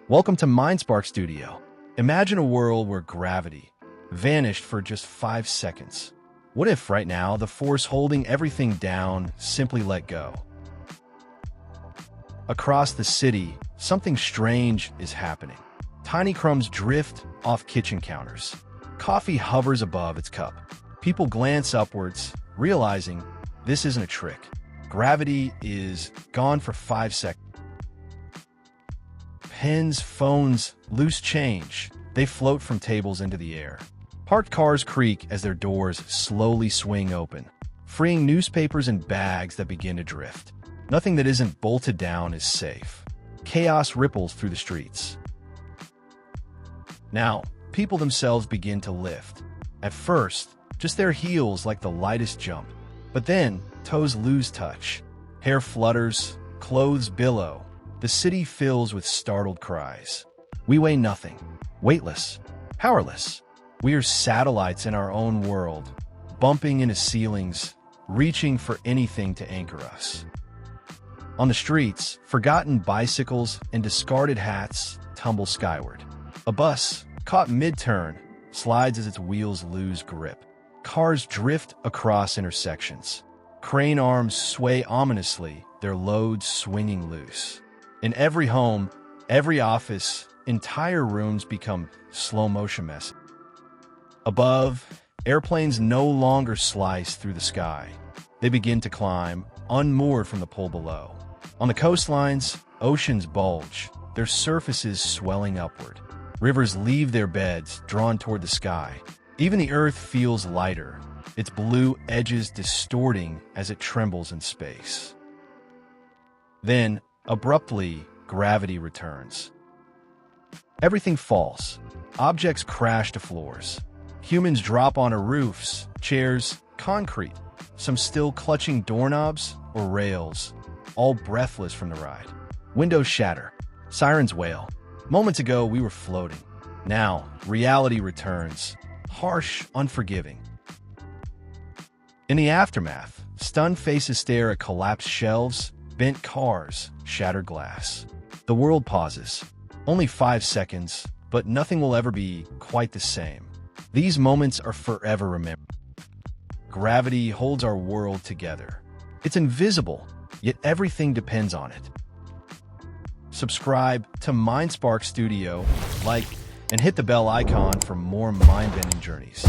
Welcome to MindSparkz Studio. Imagine a world where gravity vanished for just 5 seconds. What if right now the force holding everything down simply let go? Across the city, something strange is happening. Tiny crumbs drift off kitchen counters. Coffee hovers above its cup. People glance upwards, realizing this isn't a trick. Gravity is gone for 5 seconds. Pens, phones, loose change. They float from tables into the air. Parked cars creak as their doors slowly swing open, freeing newspapers and bags that begin to drift. Nothing that isn't bolted down is safe. Chaos ripples through the streets. Now, people themselves begin to lift. At first, just their heels like the lightest jump. But then, toes lose touch. Hair flutters, clothes billow. The city fills with startled cries. We weigh nothing, weightless, powerless. We are satellites in our own world, bumping into ceilings, reaching for anything to anchor us. On the streets, forgotten bicycles and discarded hats tumble skyward. A bus, caught mid-turn, slides as its wheels lose grip. Cars drift across intersections. Crane arms sway ominously, their loads swinging loose. In every home, every office, entire rooms become slow-motion mess. Above, airplanes no longer slice through the sky. They begin to climb, unmoored from the pole below. On the coastlines, oceans bulge, their surfaces swelling upward. Rivers leave their beds, drawn toward the sky. Even the earth feels lighter, its blue edges distorting as it trembles in space. Then, abruptly, gravity returns. Everything falls. Objects crash to floors. Humans drop onto roofs, chairs, concrete, some still clutching doorknobs or rails, all breathless from the ride. Windows shatter. Sirens wail. Moments ago, we were floating. Now, reality returns. Harsh, unforgiving. In the aftermath, stunned faces stare at collapsed shelves, bent cars, shattered glass. The world pauses. Only 5 seconds, but nothing will ever be quite the same. These moments are forever remembered. Gravity holds our world together. It's invisible, yet everything depends on it. Subscribe to MindSparkz Studio, like, and hit the bell icon for more mind-bending journeys.